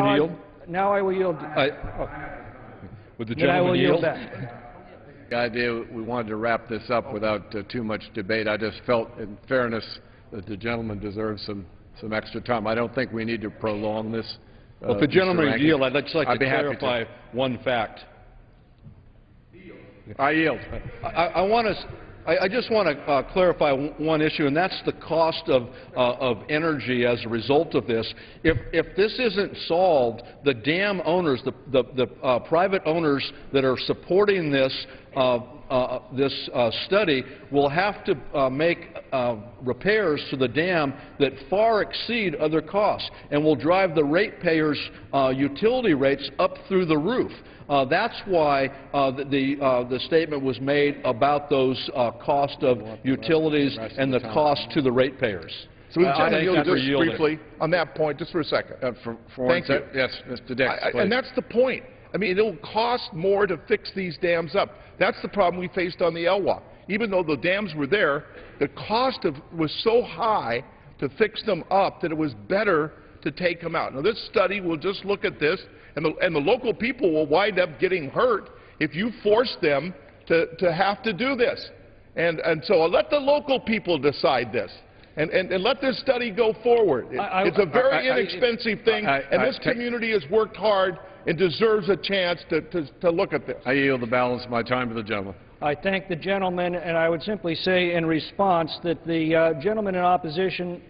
Yield? Now I will yield. Would the Then I will gentleman yield yield? back. The idea we wanted to wrap this up without too much debate. I just felt, in fairness, that the gentleman deserves some extra time. I don't think we need to prolong this. Well, if the Mr. gentleman would Rankin. yield, I'd just like to I'd be happy to. clarify one fact. I yield. I just want to clarify one issue, and that's the cost of energy as a result of this. If this isn't solved, the dam owners, the private owners that are supporting this study will have to make repairs to the dam that far exceed other costs and will drive the ratepayers' utility rates up through the roof. That's why the statement was made about those cost of utilities and the cost to the ratepayers. So the gentleman thank you for just yielding. briefly on that point, just for a second. Thank you. Yes, Mr. Dix, please. And that's the point. I mean, it'll cost more to fix these dams up. That's the problem we faced on the Elwha. Even though the dams were there, the cost was so high to fix them up that it was better to take them out. Now, this study will just look at this, and the local people will wind up getting hurt if you force them to have to do this. And so let the local people decide this. And let this study go forward. It's a very inexpensive thing, and this community has worked hard and deserves a chance to look at this. I yield the balance of my time to the gentleman. I thank the gentleman, and I would simply say in response that the gentleman in opposition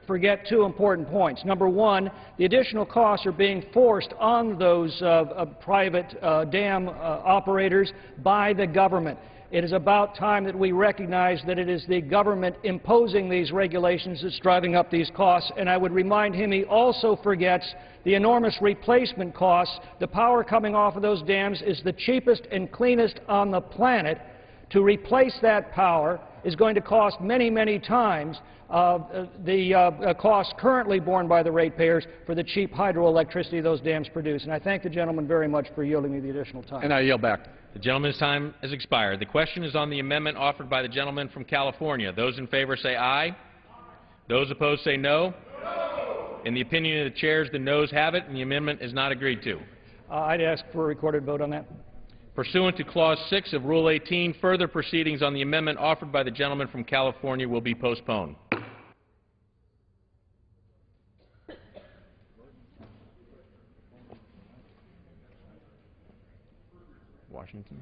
forget two important points. Number one, the additional costs are being forced on those private dam operators by the government. It is about time that we recognize that it is the government imposing these regulations that's driving up these costs, and I would remind him he also forgets the enormous replacement costs. The power coming off of those dams is the cheapest and cleanest on the planet. To replace that power is going to cost many, many times the costs currently borne by the ratepayers for the cheap hydroelectricity those dams produce. And I thank the gentleman very much for yielding me the additional time. And I yield back. The gentleman's time has expired. The question is on the amendment offered by the gentleman from California. Those in favor say aye. Those opposed say no. No. In the opinion of the chairs, the noes have it, and the amendment is not agreed to. I'd ask for a recorded vote on that. Pursuant to Clause 6 of Rule 18, further proceedings on the amendment offered by the gentleman from California will be postponed. Washington.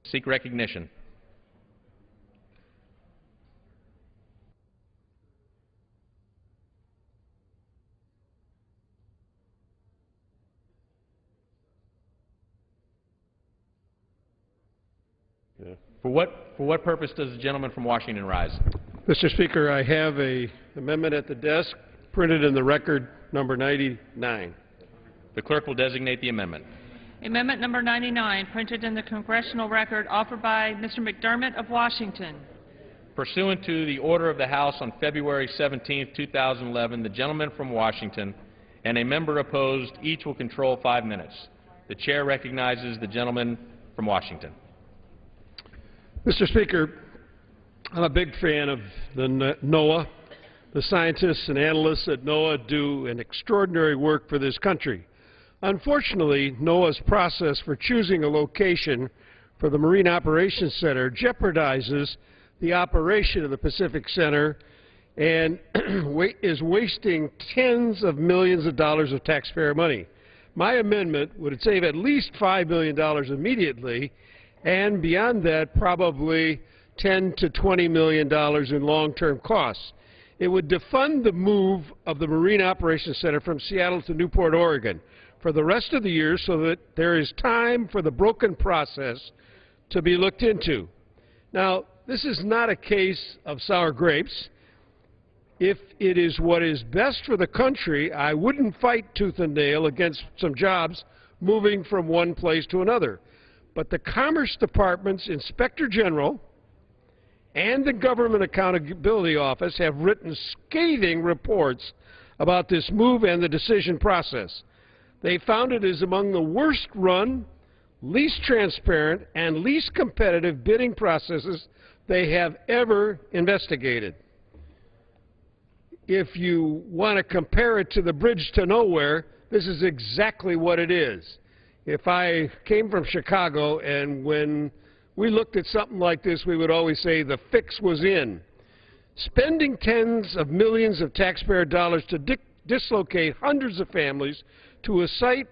Seek recognition. For what purpose does the gentleman from Washington rise? Mr. Speaker, I have an amendment at the desk printed in the record number 99. The clerk will designate the amendment. Amendment number 99, printed in the congressional record, offered by Mr. McDermott of Washington. Pursuant to the order of the House on February 17, 2011, the gentleman from Washington and a member opposed each will control 5 minutes. The chair recognizes the gentleman from Washington. Mr. Speaker, I'm a big fan of the NOAA. The scientists and analysts at NOAA do an extraordinary work for this country. Unfortunately, NOAA's process for choosing a location for the Marine Operations Center jeopardizes the operation of the Pacific Center and is wasting tens of millions of dollars of taxpayer money. My amendment would save at least $5 million immediately, and beyond that, probably $10 to $20 million in long-term costs. It would defund the move of the Marine Operations Center from Seattle to Newport, Oregon for the rest of the year so that there is time for the broken process to be looked into. Now, this is not a case of sour grapes. If it is what is best for the country, I wouldn't fight tooth and nail against some jobs moving from one place to another. But the Commerce Department's Inspector General and the Government Accountability Office have written scathing reports about this move and the decision process. They found it is among the worst run, least transparent, and least competitive bidding processes they have ever investigated. If you want to compare it to the bridge to nowhere, this is exactly what it is. If I came from Chicago and when we looked at something like this, we would always say the fix was in. Spending tens of millions of taxpayer dollars to dislocate hundreds of families to a site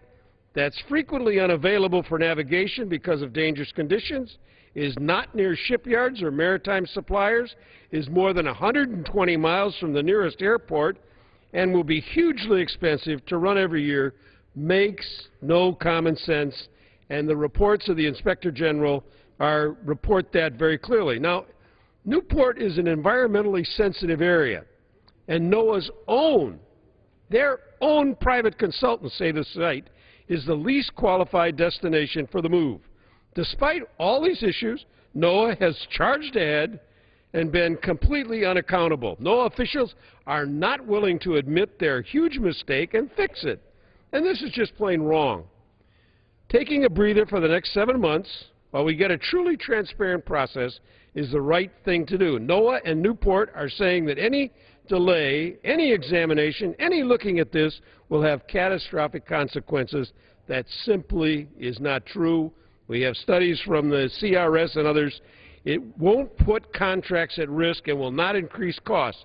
that's frequently unavailable for navigation because of dangerous conditions, is not near shipyards or maritime suppliers, is more than 120 miles from the nearest airport, and will be hugely expensive to run every year, makes no common sense, and the reports of the Inspector General report that very clearly. Now, Newport is an environmentally sensitive area, and NOAA's their own private consultants say the site is the least qualified destination for the move. Despite all these issues, NOAA has charged ahead and been completely unaccountable. NOAA officials are not willing to admit their huge mistake and fix it. And this is just plain wrong. Taking a breather for the next 7 months while we get a truly transparent process is the right thing to do. NOAA and Newport are saying that any delay, any examination, any looking at this will have catastrophic consequences. That simply is not true. We have studies from the CRS and others. It won't put contracts at risk and will not increase costs.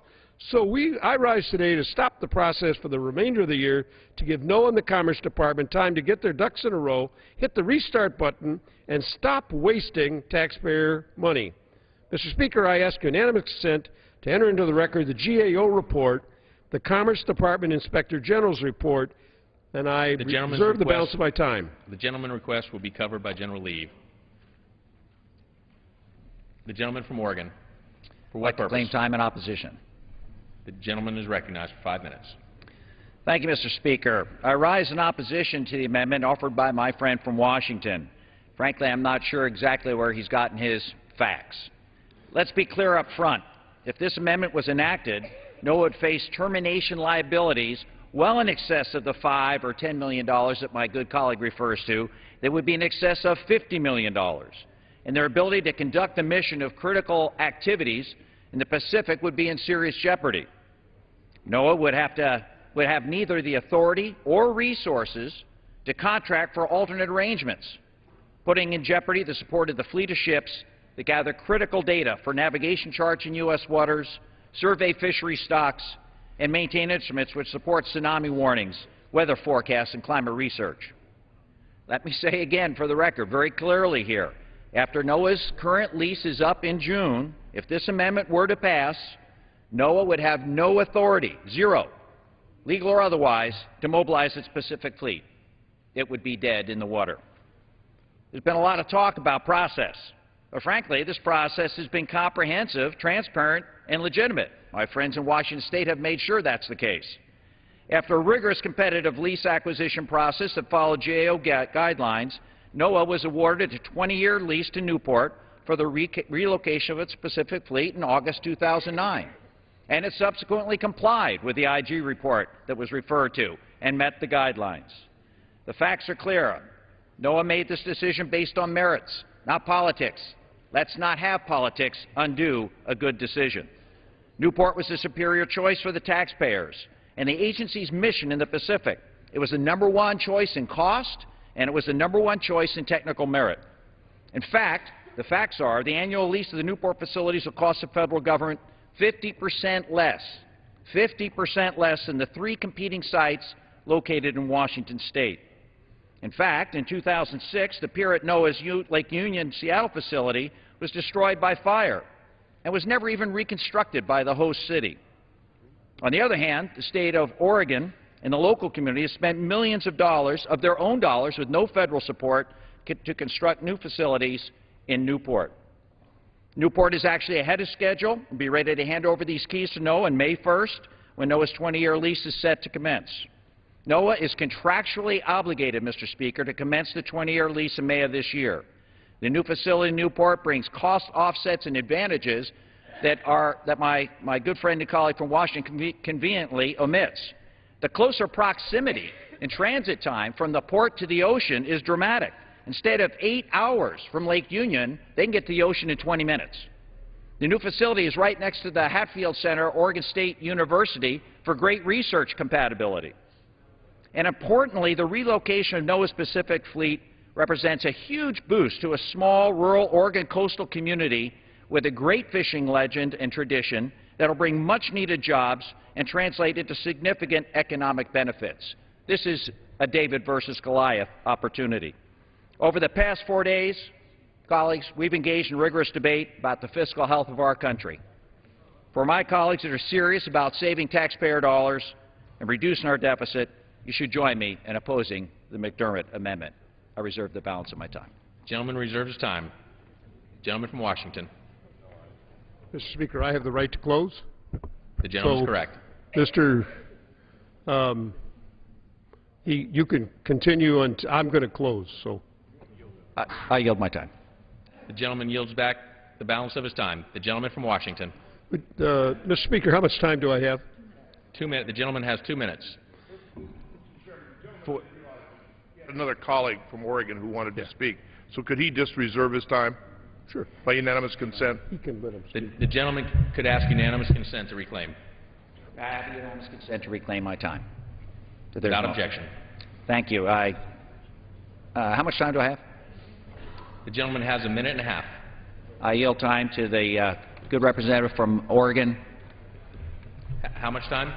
So I rise today to stop the process for the remainder of the year, to give NOAA and the Commerce Department time to get their ducks in a row, hit the restart button, and stop wasting taxpayer money. Mr. Speaker, I ask unanimous consent to enter into the record the GAO report, the Commerce Department Inspector General's report, and I reserve the balance of my time. The gentleman's request will be covered by general leave. The gentleman from Oregon. For what purpose? Claim time in opposition. The gentleman is recognized for 5 minutes. Thank you, Mr. Speaker. I rise in opposition to the amendment offered by my friend from Washington. Frankly, I'm not sure exactly where he's gotten his facts. Let's be clear up front. If this amendment was enacted, NOAA would face termination liabilities well in excess of the $5 or $10 million that my good colleague refers to. That would be in excess of $50 million. And their ability to conduct the mission of critical activities in the Pacific would be in serious jeopardy. NOAA would have neither the authority or resources to contract for alternate arrangements, putting in jeopardy the support of the fleet of ships that gather critical data for navigation charts in U.S. waters, survey fishery stocks, and maintain instruments which support tsunami warnings, weather forecasts, and climate research. Let me say again for the record very clearly here, after NOAA's current lease is up in June, if this amendment were to pass, NOAA would have no authority, zero, legal or otherwise, to mobilize its Pacific fleet. It would be dead in the water. There's been a lot of talk about process, but frankly, this process has been comprehensive, transparent, and legitimate. My friends in Washington State have made sure that's the case. After a rigorous competitive lease acquisition process that followed GAO guidelines, NOAA was awarded a 20-year lease to Newport for the relocation of its Pacific fleet in August 2009. And it subsequently complied with the IG report that was referred to and met the guidelines. The facts are clear. NOAA made this decision based on merits, not politics. Let's not have politics undo a good decision. Newport was the superior choice for the taxpayers and the agency's mission in the Pacific. It was the #1 choice in cost, and it was the #1 choice in technical merit. In fact, the facts are the annual lease of the Newport facilities will cost the federal government 50% less than the 3 competing sites located in Washington State. In fact, in 2006, the pier at NOAA's Lake Union, Seattle facility was destroyed by fire and was never even reconstructed by the host city. On the other hand, the state of Oregon and the local community has spent millions of dollars of their own dollars with no federal support to construct new facilities in Newport. Newport is actually ahead of schedule and will be ready to hand over these keys to NOAA on May 1st when NOAA's 20-year lease is set to commence. NOAA is contractually obligated, Mr. Speaker, to commence the 20-year lease in May of this year. The new facility in Newport brings cost offsets and advantages that my good friend and colleague from Washington conveniently omits. The closer proximity in transit time from the port to the ocean is dramatic. Instead of 8 hours from Lake Union, they can get to the ocean in 20 minutes. The new facility is right next to the Hatfield Center, Oregon State University, for great research compatibility. And importantly, the relocation of NOAA's Pacific Fleet represents a huge boost to a small, rural Oregon coastal community with a great fishing legend and tradition that will bring much-needed jobs and translate into significant economic benefits. This is a David versus Goliath opportunity. Over the past 4 days, colleagues, we've engaged in rigorous debate about the fiscal health of our country. For my colleagues that are serious about saving taxpayer dollars and reducing our deficit, you should join me in opposing the McDermott amendment. I reserve the balance of my time. Gentleman reserves his time. Gentleman from Washington. Mr. Speaker, I have the right to close. The gentleman is correct. Mr. You can continue, and I'm going to close. So I yield my time. The gentleman yields back the balance of his time. The gentleman from Washington. Mr. Speaker, how much time do I have? 2 minutes. The gentleman has 2 minutes. Another colleague from Oregon who wanted to speak. So could he just reserve his time? Sure. By unanimous consent? He can let him speak. The gentleman could ask unanimous consent to reclaim. I have unanimous consent to reclaim my time. Without objection. Thank you. How much time do I have? The gentleman has a minute and a half. I yield time to the good representative from Oregon. How much time?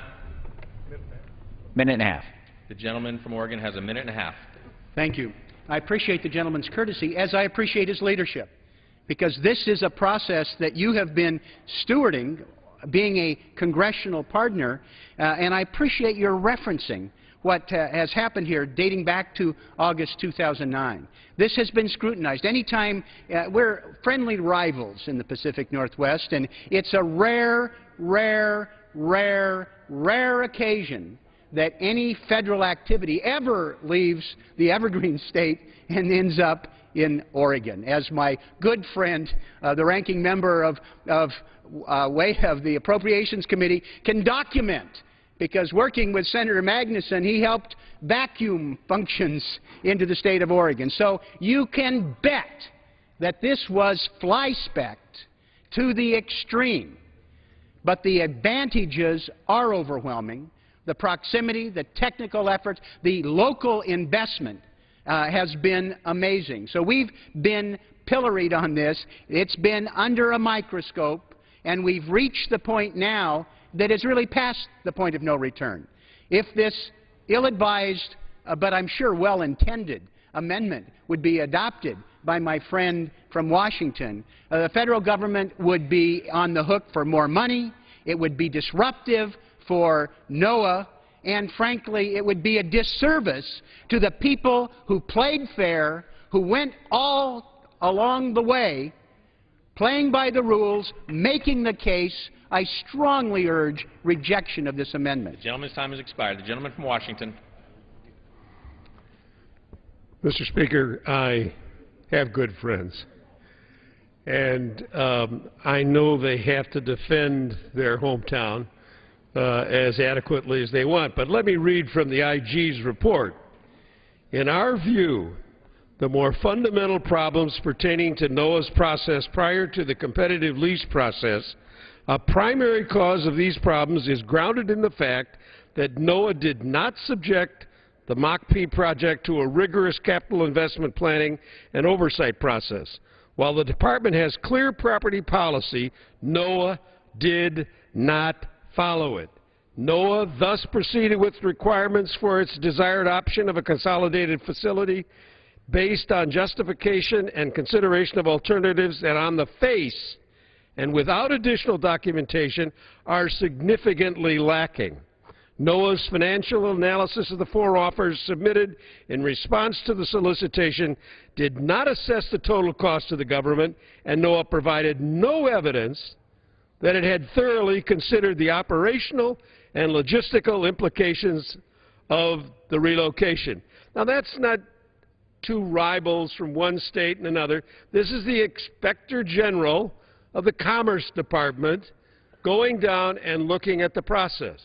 Minute and a half. The gentleman from Oregon has a minute and a half. Thank you. I appreciate the gentleman's courtesy, as I appreciate his leadership, because this is a process that you have been stewarding, being a congressional partner, and I appreciate your referencing what has happened here dating back to August 2009. This has been scrutinized. Anytime we're friendly rivals in the Pacific Northwest, and it's a rare occasion that any federal activity ever leaves the Evergreen State and ends up in Oregon. As my good friend, the ranking member of the Appropriations Committee, can document, because working with Senator Magnuson, he helped vacuum functions into the state of Oregon. So you can bet that this was fly-specked to the extreme. But the advantages are overwhelming. The proximity, the technical efforts, the local investment has been amazing. So we've been pilloried on this. It's been under a microscope, and we've reached the point now that is really past the point of no return. If this ill-advised, but I'm sure well-intended amendment would be adopted by my friend from Washington, the federal government would be on the hook for more money. It would be disruptive for NOAA, and frankly, it would be a disservice to the people who played fair, who went all along the way, playing by the rules, making the case. I strongly urge rejection of this amendment. The gentleman's time has expired. The gentleman from Washington. Mr. Speaker, I have good friends, and I know they have to defend their hometown as adequately as they want. But let me read from the IG's report. In our view, the more fundamental problems pertaining to NOAA's process prior to the competitive lease process, a primary cause of these problems is grounded in the fact that NOAA did not subject the MACH-P project to a rigorous capital investment planning and oversight process. While the Department has clear property policy, NOAA did not follow it. NOAA thus proceeded with requirements for its desired option of a consolidated facility based on justification and consideration of alternatives that on the face and without additional documentation are significantly lacking. NOAA's financial analysis of the 4 offers submitted in response to the solicitation did not assess the total cost to the government, and NOAA provided no evidence that it had thoroughly considered the operational and logistical implications of the relocation. Now, that's not two rivals from one state and another. This is the Inspector General of the Commerce Department going down and looking at the process.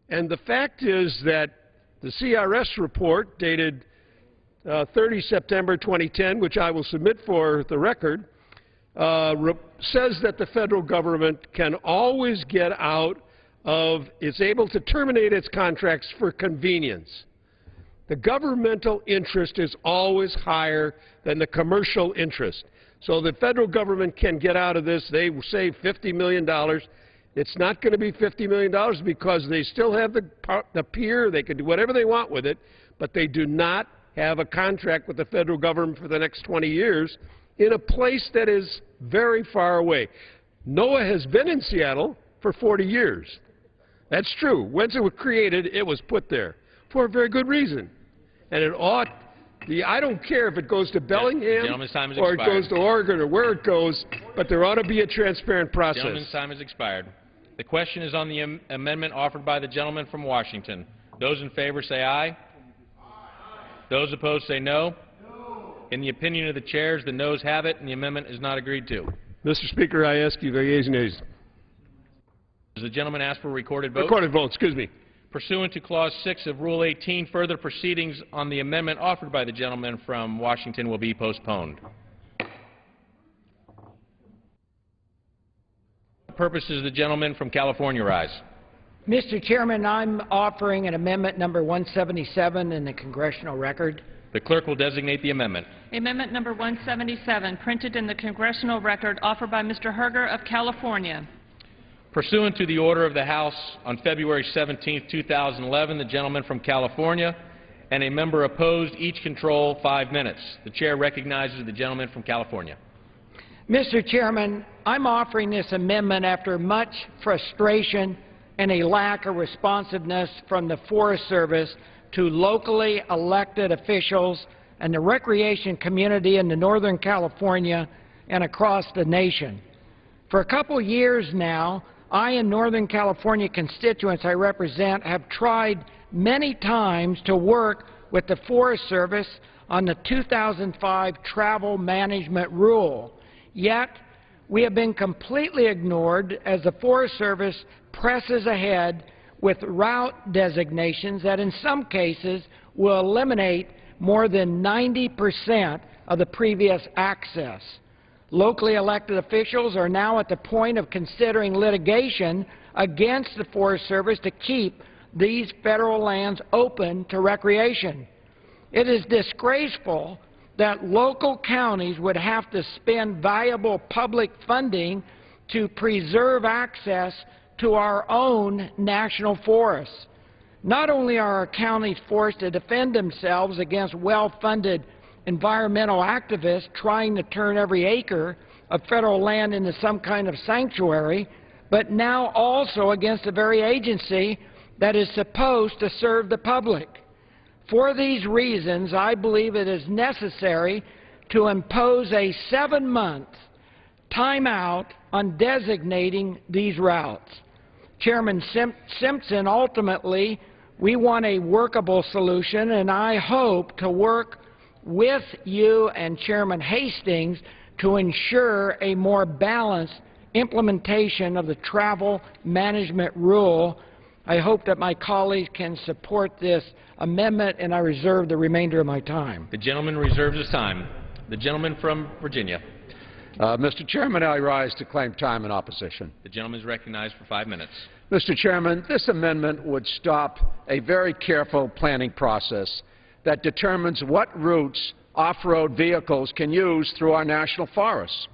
And the fact is that the CRS report dated 30 September 2010, which I will submit for the record, says that the federal government can always get out of, is able to terminate its contracts for convenience. The governmental interest is always higher than the commercial interest. So the federal government can get out of this. They save $50 million. It's not going to be $50 million because they still have the pier. They can do whatever they want with it, but they do not have a contract with the federal government for the next 20 years in a place that is very far away. NOAA has been in Seattle for 40 years. That's true. Once it was created, it was put there for a very good reason. And it ought, I don't care if it goes to Bellingham or it goes to Oregon or where it goes, but there ought to be a transparent process. Gentleman's time has expired. The question is on the amendment offered by the gentleman from Washington. Those in favor say aye. Aye. Those opposed say no. No. In the opinion of the chairs, the noes have it, and the amendment is not agreed to. Mr. Speaker, I ask you the yeas and nays. Does the gentleman ask for a recorded vote? Recorded vote, excuse me. Pursuant to Clause 6 of Rule 18, further proceedings on the amendment offered by the gentleman from Washington will be postponed. For purposes of the gentleman from California rise. Mr. Chairman, I'm offering an amendment number 177 in the congressional record. The clerk will designate the amendment. Amendment number 177, printed in the congressional record, offered by Mr. Herger of California. Pursuant to the order of the House on February 17, 2011, the gentleman from California and a member opposed each control 5 minutes. The chair recognizes the gentleman from California. Mr. Chairman, I'm offering this amendment after much frustration and a lack of responsiveness from the Forest Service to locally elected officials and the recreation community in Northern California and across the nation. For a couple years now, I and Northern California constituents I represent have tried many times to work with the Forest Service on the 2005 travel management rule. Yet, we have been completely ignored as the Forest Service presses ahead with route designations that in some cases will eliminate more than 90% of the previous access. Locally elected officials are now at the point of considering litigation against the Forest Service to keep these federal lands open to recreation. It is disgraceful that local counties would have to spend valuable public funding to preserve access to our own national forests. Not only are our counties forced to defend themselves against well-funded environmental activists trying to turn every acre of federal land into some kind of sanctuary, but now also against the very agency that is supposed to serve the public. For these reasons, I believe it is necessary to impose a 7-month timeout on designating these routes. Chairman Simpson, ultimately, we want a workable solution, and I hope to work with you and Chairman Hastings to ensure a more balanced implementation of the travel management rule. I hope that my colleagues can support this amendment, and I reserve the remainder of my time. The gentleman reserves his time. The gentleman from Virginia. Mr. Chairman, I rise to claim time in opposition. The gentleman is recognized for 5 minutes. Mr. Chairman, this amendment would stop a very careful planning process that determines what routes off-road vehicles can use through our national forests.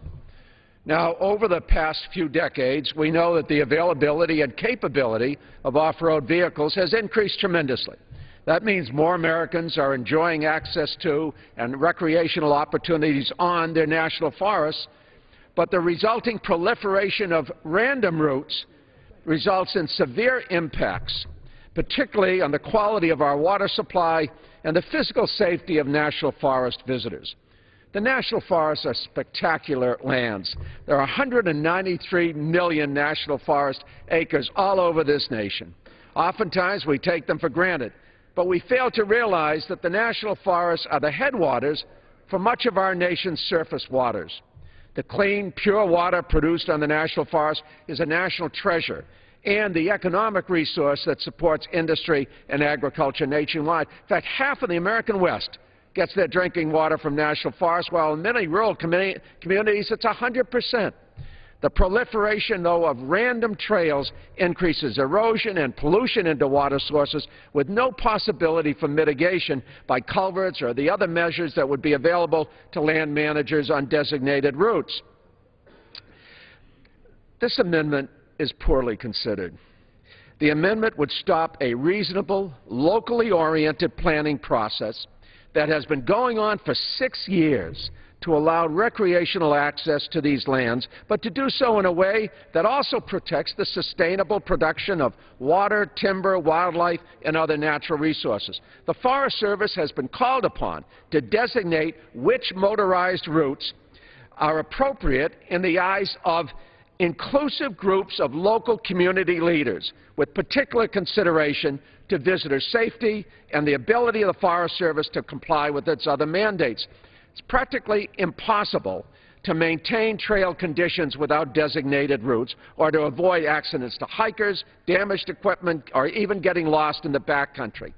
Now, over the past few decades, we know that the availability and capability of off-road vehicles has increased tremendously. That means more Americans are enjoying access to and recreational opportunities on their national forests, but the resulting proliferation of random routes results in severe impacts, particularly on the quality of our water supply and the physical safety of national forest visitors. The national forests are spectacular lands. There are 193 million national forest acres all over this nation. Oftentimes we take them for granted, but we fail to realize that the national forests are the headwaters for much of our nation's surface waters. The clean, pure water produced on the national forest is a national treasure and the economic resource that supports industry and agriculture nationwide. In fact, half of the American West gets their drinking water from national forests, while in many rural communities it's 100%. The proliferation, though, of random trails increases erosion and pollution into water sources with no possibility for mitigation by culverts or the other measures that would be available to land managers on designated routes. This amendment is poorly considered. The amendment would stop a reasonable, locally oriented planning process that has been going on for 6 years to allow recreational access to these lands, but to do so in a way that also protects the sustainable production of water, timber, wildlife, and other natural resources. The Forest Service has been called upon to designate which motorized routes are appropriate in the eyes of inclusive groups of local community leaders, with particular consideration to visitor safety and the ability of the Forest Service to comply with its other mandates. It's practically impossible to maintain trail conditions without designated routes or to avoid accidents to hikers, damaged equipment, or even getting lost in the backcountry.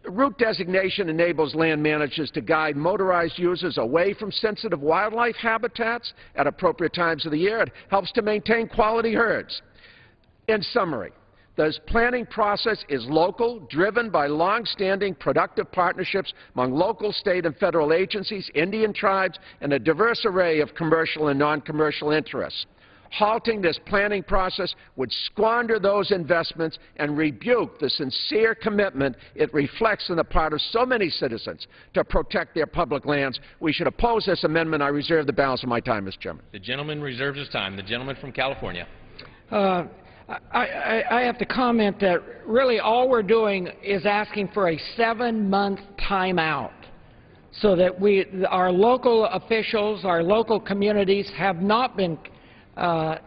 Route designation enables land managers to guide motorized users away from sensitive wildlife habitats at appropriate times of the year. It helps to maintain quality herds. In summary, this planning process is local, driven by long-standing productive partnerships among local, state, and federal agencies, Indian tribes, and a diverse array of commercial and non-commercial interests. Halting this planning process would squander those investments and rebuke the sincere commitment it reflects on the part of so many citizens to protect their public lands. We should oppose this amendment. I reserve the balance of my time, Mr. Chairman. The gentleman reserves his time. The gentleman from California. I have to comment that really all we're doing is asking for a 7-month timeout so that our local officials, our local communities have not been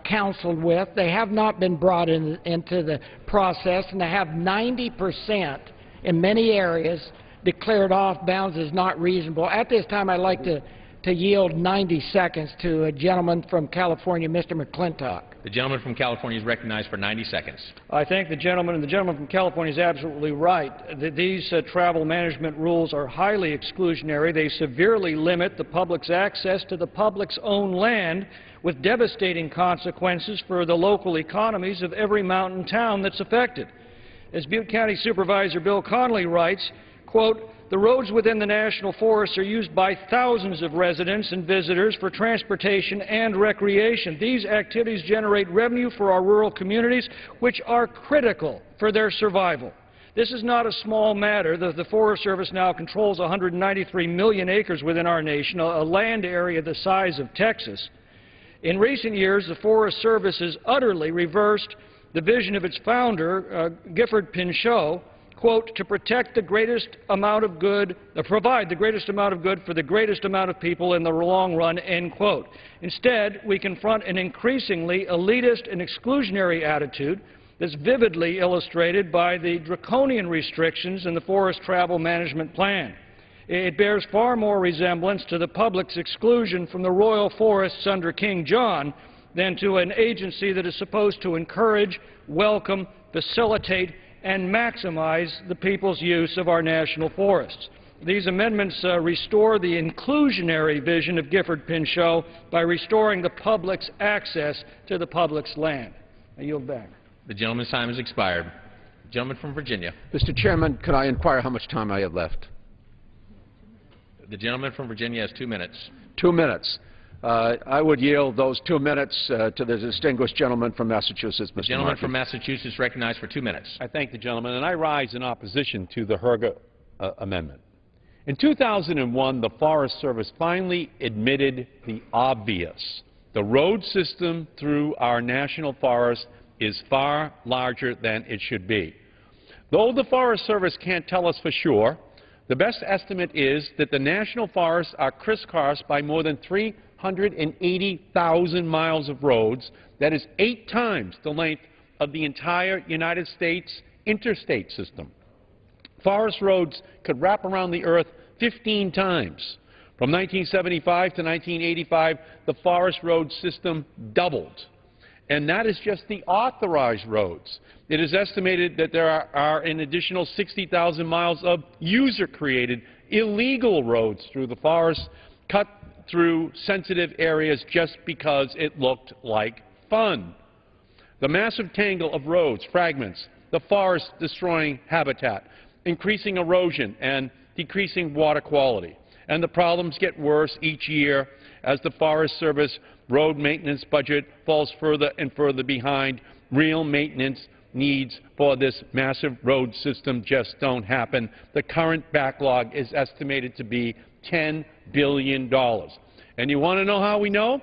counseled with. They have not been brought into the process, and they have 90% in many areas declared off bounds as not reasonable. At this time, I'd like to yield 90 seconds to a gentleman from California, Mr. McClintock. The gentleman from California is recognized for 90 seconds. I thank the gentleman, and the gentleman from California is absolutely right. These travel management rules are highly exclusionary. They severely limit the public's access to the public's own land, with devastating consequences for the local economies of every mountain town that's affected. As Butte County Supervisor Bill Connolly writes, quote, "The roads within the National Forests are used by thousands of residents and visitors for transportation and recreation. These activities generate revenue for our rural communities, which are critical for their survival. This is not a small matter. The Forest Service now controls 193 million acres within our nation, a land area the size of Texas. In recent years, the Forest Service has utterly reversed the vision of its founder, Gifford Pinchot, quote, to protect the greatest amount of good, provide the greatest amount of good for the greatest amount of people in the long run, end quote. Instead, we confront an increasingly elitist and exclusionary attitude that's vividly illustrated by the draconian restrictions in the Forest Travel Management Plan. It bears far more resemblance to the public's exclusion from the royal forests under King John than to an agency that is supposed to encourage, welcome, facilitate, and maximize the people's use of our national forests. These amendments restore the inclusionary vision of Gifford Pinchot by restoring the public's access to the public's land. I yield back. The gentleman's time has expired. The gentleman from Virginia. Mr. Chairman, could I inquire how much time I have left? The gentleman from Virginia has 2 minutes. 2 minutes. I would yield those 2 minutes to the distinguished gentleman from Massachusetts, Mr. The gentleman Markey. from Massachusetts recognized for 2 minutes. I thank the gentleman, and I rise in opposition to the Herger amendment. In 2001, the Forest Service finally admitted the obvious. The road system through our national forest is far larger than it should be. Though the Forest Service can't tell us for sure, the best estimate is that the national forests are crisscrossed by more than 380,000 miles of roads. That is 8 times the length of the entire United States interstate system. Forest roads could wrap around the earth 15 times. From 1975 to 1985, the forest road system doubled. And that is just the authorized roads. It is estimated that there are an additional 60,000 miles of user-created illegal roads through the forest, cut through sensitive areas just because it looked like fun. The massive tangle of roads, fragments, the forest destroying habitat, increasing erosion and decreasing water quality. And the problems get worse each year as the Forest Service road maintenance budget falls further and further behind. Real maintenance needs for this massive road system just don't happen. The current backlog is estimated to be $10 billion. And you want to know how we know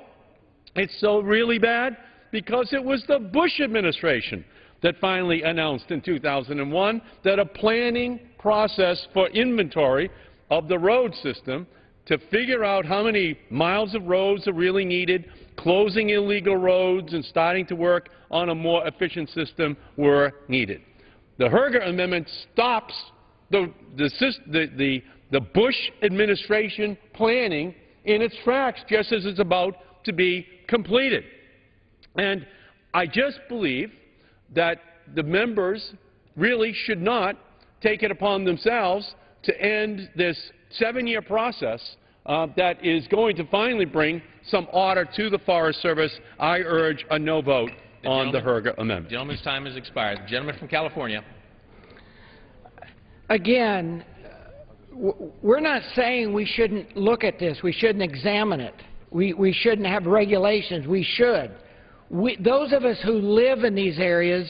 it's so really bad? Because it was the Bush administration that finally announced in 2001 that a planning process for inventory of the road system to figure out how many miles of roads are really needed, closing illegal roads and starting to work on a more efficient system were needed. The Herger Amendment stops the Bush administration planning in its tracks just as it's about to be completed. And I just believe that the members really should not take it upon themselves to end this 7-year process that is going to finally bring some order to the Forest Service. I urge a no vote on the Herger Amendment. The gentleman's time has expired. The gentleman from California. Again, we're not saying we shouldn't look at this. We shouldn't examine it. We shouldn't have regulations. We should. Those of us who live in these areas,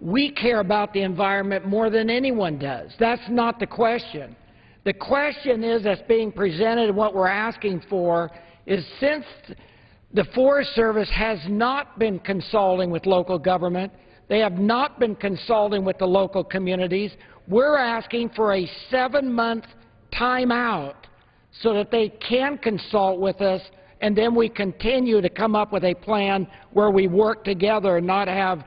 we care about the environment more than anyone does. That's not the question. The question is that's being presented and what we're asking for is, since the Forest Service has not been consulting with local government, they have not been consulting with the local communities, we're asking for a 7-month timeout so that they can consult with us, and then we continue to come up with a plan where we work together and not have,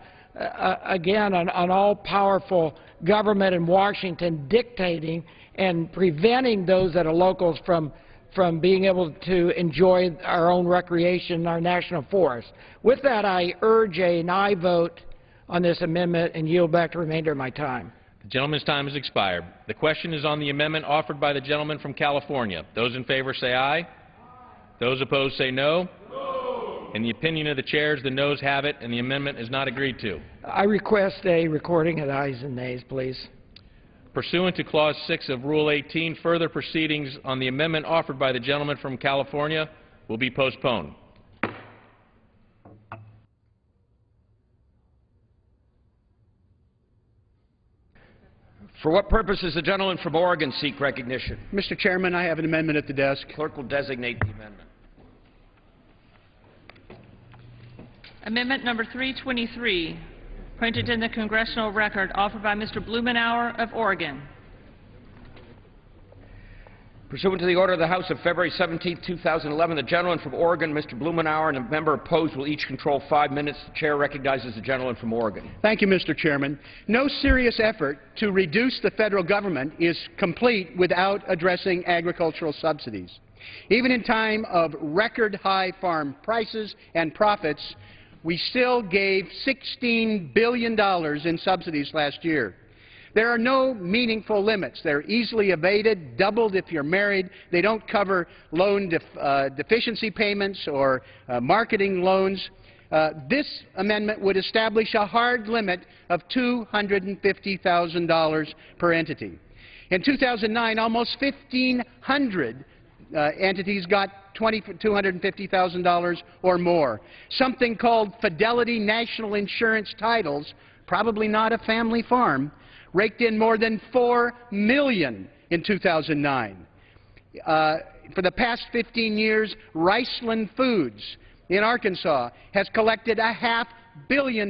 again, an all-powerful government in Washington dictating and preventing those that are locals from being able to enjoy our own recreation in our national forest. With that, I urge an aye vote on this amendment and yield back the remainder of my time. The gentleman's time has expired. The question is on the amendment offered by the gentleman from California. Those in favor say aye. Those opposed say no. No. In the opinion of the chairs, the noes have it, and the amendment is not agreed to. I request a recording of ayes and nays, please. Pursuant to Clause 6 of Rule 18, further proceedings on the amendment offered by the gentleman from California will be postponed. For what purpose does the gentleman from Oregon seek recognition? Mr. Chairman, I have an amendment at the desk. Clerk will designate the amendment. Amendment number 323, printed in the Congressional Record, offered by Mr. Blumenauer of Oregon. Pursuant to the order of the House of February 17, 2011, the gentleman from Oregon, Mr. Blumenauer, and a member opposed will each control 5 minutes. The chair recognizes the gentleman from Oregon. Thank you, Mr. Chairman. No serious effort to reduce the federal government is complete without addressing agricultural subsidies. Even in time of record high farm prices and profits, we still gave $16 billion in subsidies last year. There are no meaningful limits. They're easily evaded, doubled if you're married. They don't cover loan deficiency payments or marketing loans. This amendment would establish a hard limit of $250,000 per entity. In 2009, almost 1,500 entities got $250,000 or more. Something called Fidelity National Insurance Titles, probably not a family farm, raked in more than $4 million in 2009. For the past 15 years, Riceland Foods in Arkansas has collected $500 million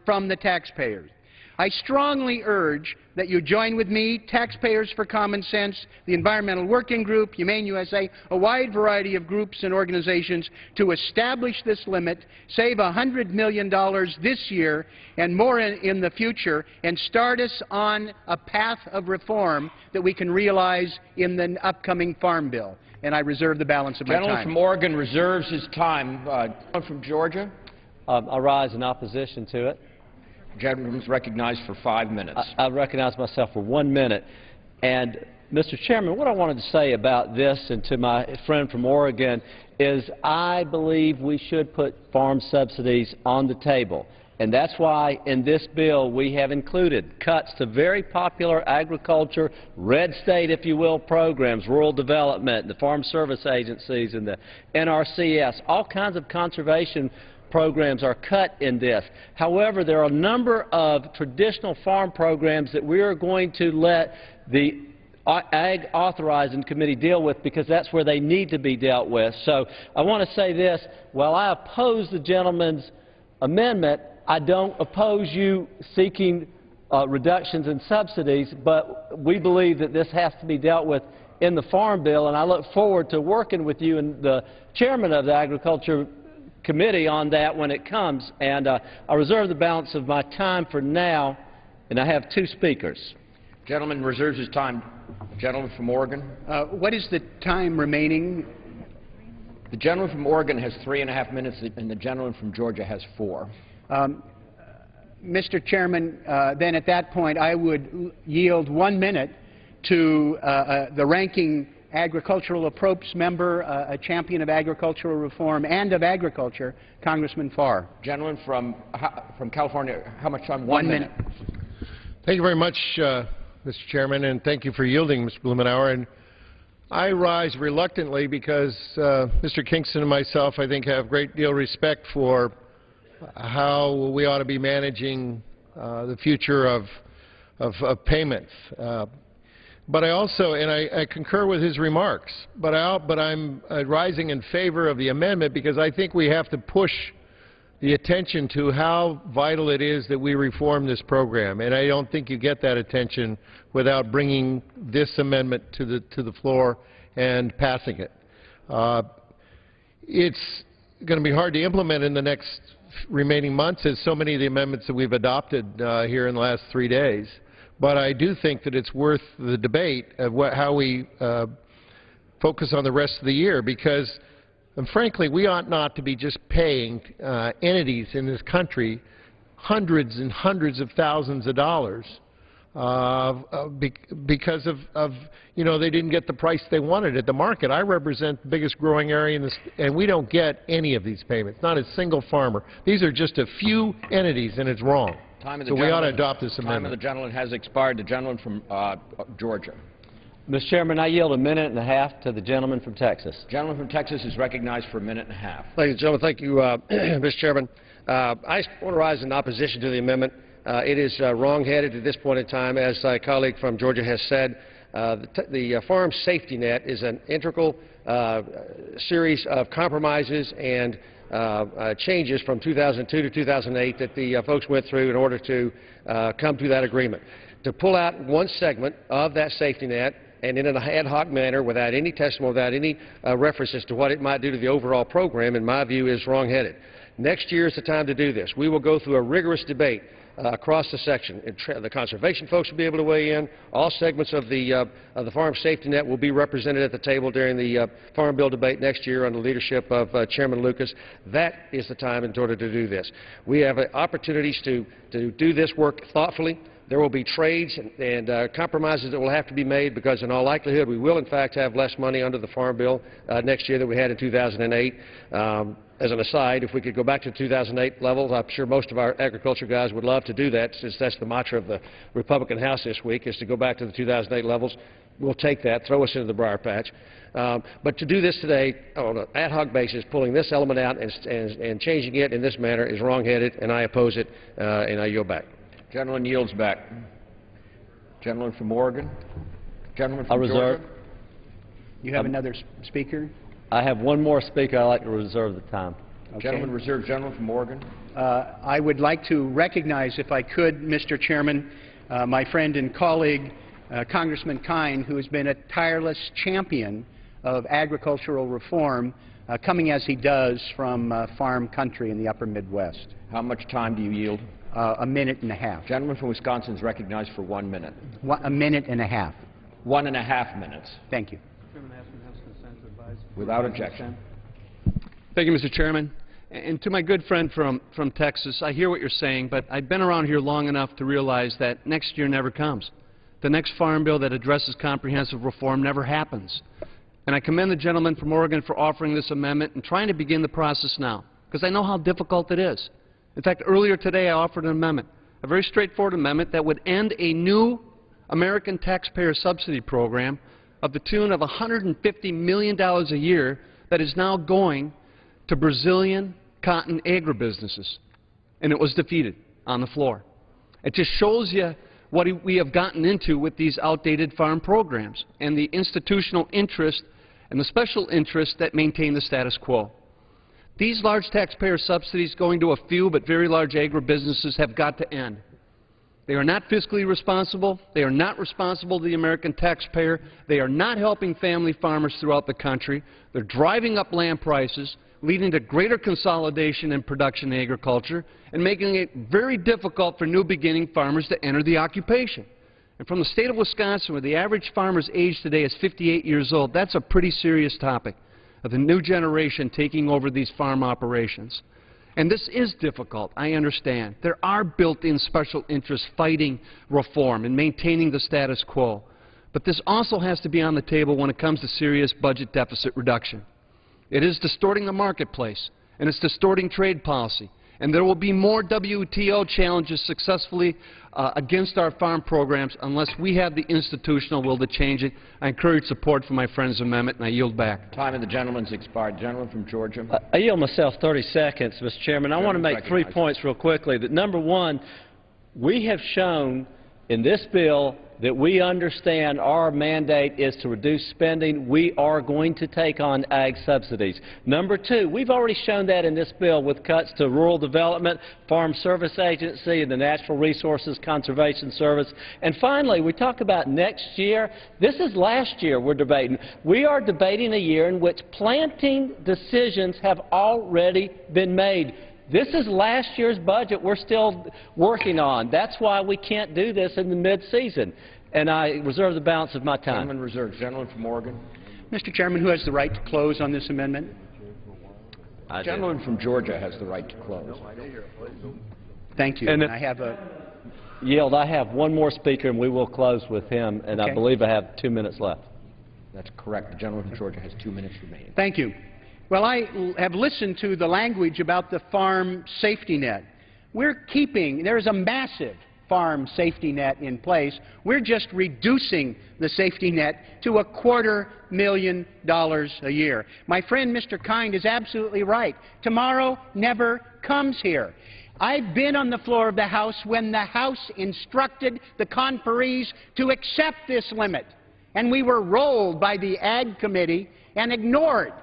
from the taxpayers. I strongly urge that you join with me, Taxpayers for Common Sense, the Environmental Working Group, Humane USA, a wide variety of groups and organizations to establish this limit, save $100 million this year and more in the future, and start us on a path of reform that we can realize in the upcoming Farm Bill. And I reserve the balance of my time. Gentleman from Oregon reserves his time. Gentleman from Georgia. I rise in opposition to it. Gentleman is recognized for 5 minutes. I recognize myself for 1 minute. And, Mr. Chairman, what I wanted to say about this and to my friend from Oregon is I believe we should put farm subsidies on the table. And that's why in this bill we have included cuts to very popular agriculture, red state, if you will, programs, rural development, the Farm Service Agencies and the NRCS, all kinds of conservation programs are cut in this. However, there are a number of traditional farm programs that we are going to let the Ag Authorizing Committee deal with because that's where they need to be dealt with. So I want to say this. While I oppose the gentleman's amendment, I don't oppose you seeking reductions in subsidies, but we believe that this has to be dealt with in the Farm Bill, and I look forward to working with you and the chairman of the Agriculture Committee on that when it comes. And I reserve the balance of my time for now, and I have 2 speakers. Gentleman reserves his time. Gentleman from Oregon. What is the time remaining? The gentleman from Oregon has 3.5 minutes, and the gentleman from Georgia has 4. Mr. Chairman, then at that point I would yield 1 minute to the ranking agricultural appropriations member, a champion of agricultural reform and of agriculture, Congressman Farr. Gentleman from California, how much time? 1 minute. Thank you very much, Mr. Chairman, and thank you for yielding, Mr. Blumenauer. And I rise reluctantly because Mr. Kingston and myself, I think, have a great deal of respect for how we ought to be managing the future of payments. But I also, and I concur with his remarks, but I'm rising in favor of the amendment because I think we have to push the attention to how vital it is that we reform this program. And I don't think you get that attention without bringing this amendment to the floor and passing it. It's going to be hard to implement in the next remaining months, as so many of the amendments that we've adopted here in the last 3 days. But I do think that it's worth the debate of how we focus on the rest of the year because, frankly, we ought not to be just paying entities in this country hundreds and hundreds of thousands of dollars because of they didn't get the price they wanted at the market. I represent the biggest growing area in this, and we don't get any of these payments, not a single farmer. These are just a few entities, and it's wrong. So we ought to adopt this amendment. Time of the gentleman has expired. The gentleman from Georgia. Mr. Chairman, I yield 1.5 minutes to the gentleman from Texas. Gentleman from Texas is recognized for 1.5 minutes. Ladies and gentlemen, thank you, Mr. Chairman. I want to rise in opposition to the amendment. It is wrong-headed at this point in time. As my colleague from Georgia has said, the farm safety net is an integral series of compromises and changes from 2002 to 2008 that the folks went through in order to come to that agreement. To pull out one segment of that safety net and in an ad hoc manner without any testimony, without any references to what it might do to the overall program, in my view, is wrong-headed. Next year is the time to do this. We will go through a rigorous debate across the section. The conservation folks will be able to weigh in. All segments of the farm safety net will be represented at the table during the Farm Bill debate next year under the leadership of Chairman Lucas. That is the time in order to do this. We have opportunities to do this work thoughtfully. There will be trades and compromises that will have to be made because in all likelihood we will in fact have less money under the Farm Bill next year than we had in 2008. As an aside, if we could go back to 2008 levels, I'm sure most of our agriculture guys would love to do that, since that's the mantra of the Republican House this week, is to go back to the 2008 levels. We'll take that, throw us into the briar patch. But to do this today on an ad hoc basis, pulling this element out and changing it in this manner is wrong-headed, and I oppose it, and I yield back. Gentleman yields back. Gentleman from Oregon. Gentleman from Georgia. You have another speaker? I have one more speaker. I'd like to reserve the time. Okay. Gentleman reserved, gentleman from Oregon. I would like to recognize, if I could, Mr. Chairman, my friend and colleague, Congressman Kine, who has been a tireless champion of agricultural reform, coming as he does from farm country in the upper Midwest. How much time do you yield? A minute and a half. Gentleman from Wisconsin is recognized for 1 minute. A minute and a half. 1.5 minutes. Thank you. Without objection. Thank you, Mr. Chairman. And to my good friend from Texas, I hear what you're saying, but I've been around here long enough to realize that next year never comes. The next farm bill that addresses comprehensive reform never happens. And I commend the gentleman from Oregon for offering this amendment and trying to begin the process now, because I know how difficult it is. In fact, earlier today I offered an amendment, a very straightforward amendment that would end a new American taxpayer subsidy program of the tune of $150 million a year that is now going to Brazilian cotton agribusinesses. And it was defeated on the floor. It just shows you what we have gotten into with these outdated farm programs and the institutional interest and the special interests that maintain the status quo. These large taxpayer subsidies going to a few but very large agribusinesses have got to end. They are not fiscally responsible. They are not responsible to the American taxpayer. They are not helping family farmers throughout the country. They're driving up land prices, leading to greater consolidation in production agriculture, and making it very difficult for new beginning farmers to enter the occupation. And from the state of Wisconsin, where the average farmer's age today is 58 years old, that's a pretty serious topic of the new generation taking over these farm operations. And this is difficult, I understand. There are built-in special interests fighting reform and maintaining the status quo. But this also has to be on the table when it comes to serious budget deficit reduction. It is distorting the marketplace, and it's distorting trade policy. And there will be more WTO challenges successfully against our farm programs unless we have the institutional will to change it. I encourage support for my friend's amendment, and I yield back. Time of the gentleman's expired. Gentleman from Georgia. I yield myself 30 seconds, Mr. Chairman. I want to make 3 points real quickly. That number one, we have shown in this bill that we understand our mandate is to reduce spending. We are going to take on ag subsidies. Number two, we've already shown that in this bill with cuts to rural development, Farm Service Agency, and the Natural Resources Conservation Service. And finally, we talk about next year. This is last year we're debating. We are debating a year in which planting decisions have already been made. This is last year's budget we're still working on. That's why we can't do this in the mid-season. And I reserve the balance of my time. Gentleman reserved. Gentleman from Oregon. Mr. Chairman, who has the right to close on this amendment? Gentleman from Georgia has the right to close. Thank you. And I have a yield. I have one more speaker, and we will close with him. And Okay. I believe I have 2 minutes left. That's correct. The gentleman from Georgia has 2 minutes remaining. Thank you. Well, I have listened to the language about the farm safety net. There's a massive farm safety net in place. We're just reducing the safety net to $250,000 a year. My friend Mr. Kind is absolutely right. Tomorrow never comes here. I've been on the floor of the House when the House instructed the conferees to accept this limit, and we were rolled by the Ag Committee and ignored.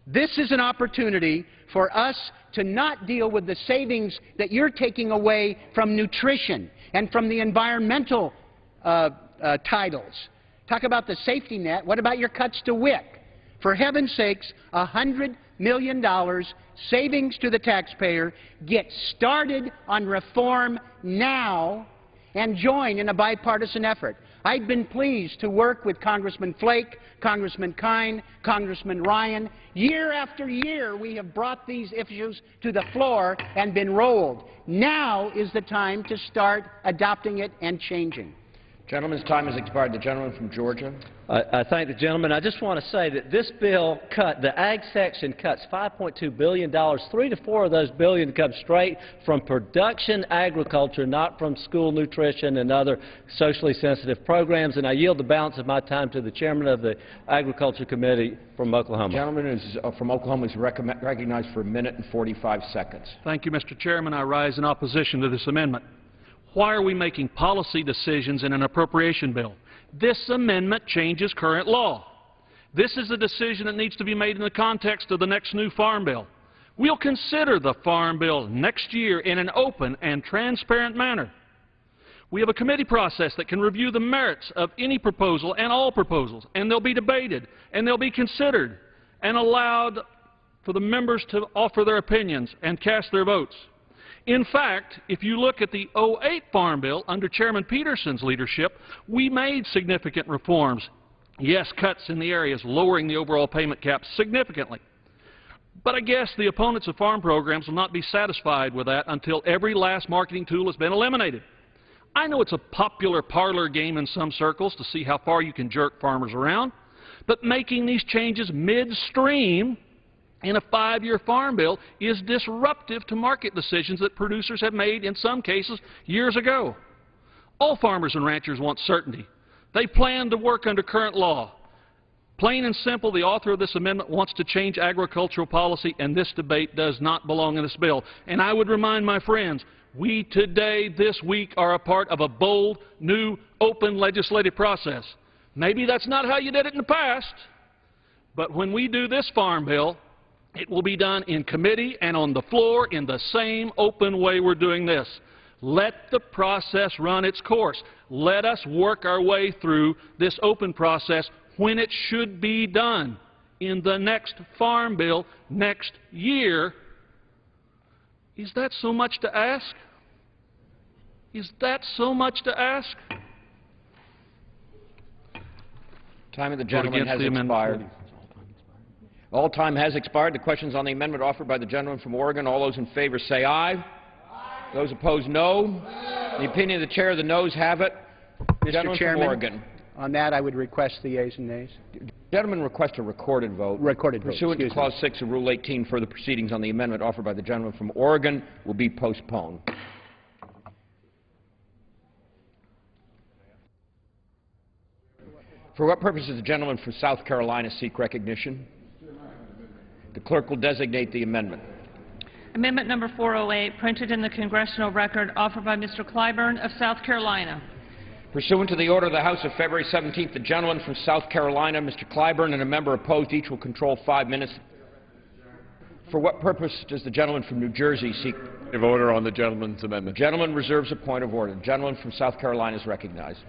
This is an opportunity for us to not deal with the savings that you're taking away from nutrition and from the environmental titles. Talk about the safety net. What about your cuts to WIC? For heaven's sakes, $100 million savings to the taxpayer. Get started on reform now and join in a bipartisan effort. I've been pleased to work with Congressman Flake, Congressman Kine, Congressman Ryan. Year after year, we have brought these issues to the floor and been rolled. Now is the time to start adopting it and changing. Gentleman's time has expired. The gentleman from Georgia. I thank the gentleman. I just want to say that this bill the ag section cuts $5.2 billion. 3 to 4 of those billion come straight from production agriculture, not from school nutrition and other socially sensitive programs. And I yield the balance of my time to the chairman of the Agriculture Committee from Oklahoma. The gentleman from Oklahoma is recognized for 1 minute and 45 seconds. Thank you, Mr. Chairman. I rise in opposition to this amendment. Why are we making policy decisions in an appropriation bill? This amendment changes current law. This is a decision that needs to be made in the context of the next new farm bill. We'll consider the Farm Bill next year in an open and transparent manner. We have a committee process that can review the merits of any proposal and all proposals, and they'll be debated, and they'll be considered, and allowed for the members to offer their opinions and cast their votes. In fact, if you look at the 2008 Farm Bill under Chairman Peterson's leadership, we made significant reforms. Yes, cuts in the areas lowering the overall payment cap significantly. But I guess the opponents of farm programs will not be satisfied with that until every last marketing tool has been eliminated. I know it's a popular parlor game in some circles to see how far you can jerk farmers around, but making these changes midstream in a 5-year farm bill is disruptive to market decisions that producers have made in some cases years ago. All farmers and ranchers want certainty. They plan to work under current law. Plain and simple, the author of this amendment wants to change agricultural policy, and this debate does not belong in this bill. And I would remind my friends, we today, this week, are a part of a bold, new, open legislative process. Maybe that's not how you did it in the past, but when we do this farm bill, it will be done in committee and on the floor in the same open way we're doing this. Let the process run its course. Let us work our way through this open process when it should be done in the next farm bill next year. Is that so much to ask? Is that so much to ask? Time of the gentleman has expired. All time has expired. The questions on the amendment offered by the gentleman from Oregon. All those in favor say aye. Aye. Those opposed, no. In the opinion of the chair, the noes have it. Mr. Chairman, on that I would request the yeas and nays. Gentlemen request a recorded vote. Recorded vote. Pursuant to Clause 6 of Rule 18, further proceedings on the amendment offered by the gentleman from Oregon will be postponed. For what purpose does the gentleman from South Carolina seek recognition? The clerk will designate the amendment. Amendment number 408, printed in the congressional record, offered by Mr. Clyburn of South Carolina. Pursuant to the order of the House of February 17th, the gentleman from South Carolina, Mr. Clyburn, and a member opposed, each will control 5 minutes. For what purpose does the gentleman from New Jersey seek? Point of order on the gentleman's amendment. The gentleman reserves a point of order. The gentleman from South Carolina is recognized.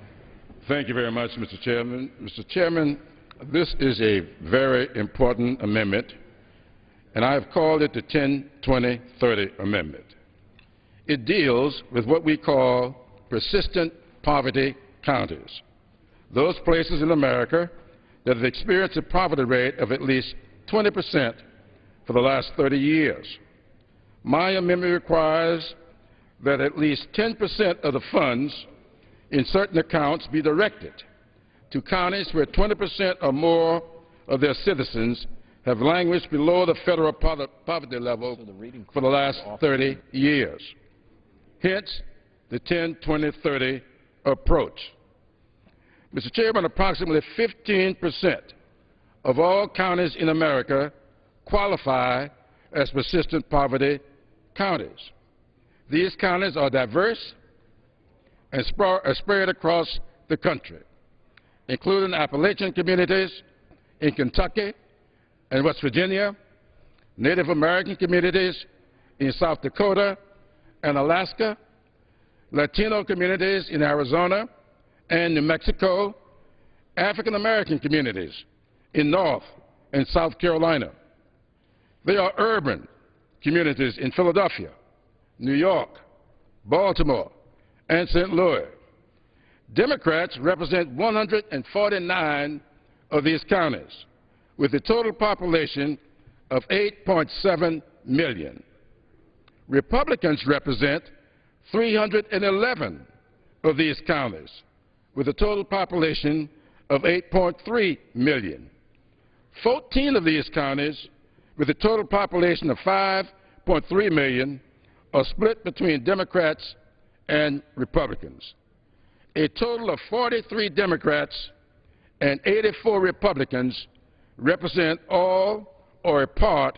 Thank you very much, Mr. Chairman. Mr. Chairman, this is a very important amendment, and I have called it the 10-20-30 Amendment. It deals with what we call persistent poverty counties, those places in America that have experienced a poverty rate of at least 20% for the last 30 years. My amendment requires that at least 10% of the funds in certain accounts be directed to counties where 20% or more of their citizens have languished below the federal poverty level for the last 30 years. Hence, the 10-20-30 approach. Mr. Chairman, approximately 15% of all counties in America qualify as persistent poverty counties. These counties are diverse and spread across the country, including Appalachian communities in Kentucky and West Virginia, Native American communities in South Dakota and Alaska, Latino communities in Arizona and New Mexico, African American communities in North and South Carolina. They are urban communities in Philadelphia, New York, Baltimore, and St. Louis. Democrats represent 149 of these counties, with a total population of 8.7 million. Republicans represent 311 of these counties, with a total population of 8.3 million. 14 of these counties, with a total population of 5.3 million, are split between Democrats and Republicans. A total of 43 Democrats and 84 Republicans represent all or a part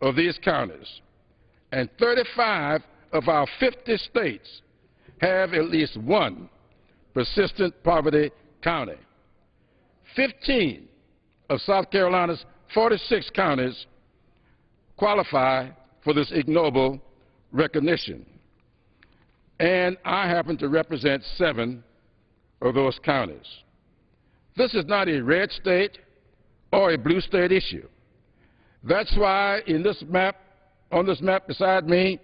of these counties, and 35 of our 50 states have at least one persistent poverty county. 15 of South Carolina's 46 counties qualify for this ignoble recognition. And I happen to represent 7 of those counties. This is not a red state or a blue state issue. That's why in this map, on this map beside me,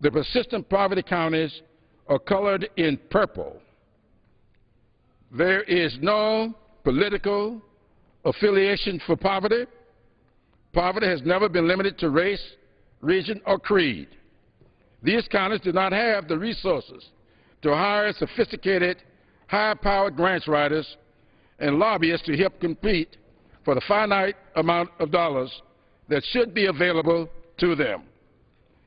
the persistent poverty counties are colored in purple. There is no political affiliation for poverty. Poverty has never been limited to race, region, or creed. These counties do not have the resources to hire sophisticated, high-powered grants writers and lobbyists to help compete for the finite amount of dollars that should be available to them.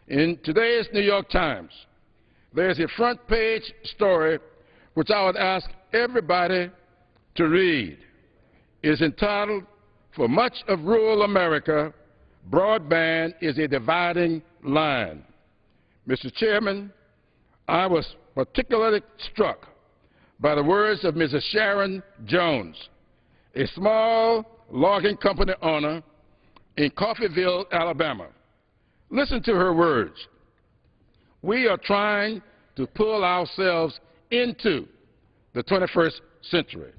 In today's New York Times, there's a front-page story which I would ask everybody to read. It is entitled, "For Much of Rural America, Broadband is a Dividing Line." Mr. Chairman, I was particularly struck by the words of Mrs. Sharon Jones, a small logging company owner in Coffeyville, Alabama. Listen to her words. "We are trying to pull ourselves into the 21st century.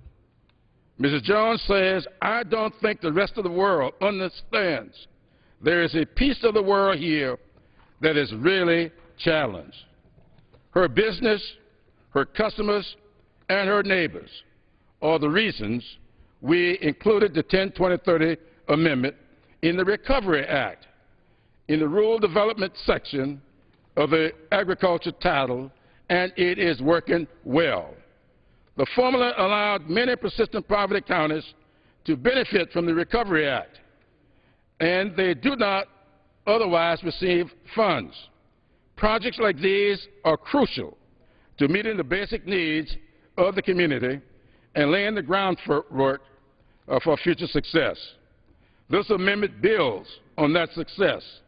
Mrs. Jones says, "I don't think the rest of the world understands there is a piece of the world here that is really challenged. Her business, her customers, and her neighbors are the reasons we included the 10-20-30 Amendment in the Recovery Act, in the Rural Development section of the Agriculture title, and it is working well. The formula allowed many persistent poverty counties to benefit from the Recovery Act, and they do not otherwise receive funds. Projects like these are crucial to meeting the basic needs of the community and laying the groundwork for future success. This amendment builds on that success,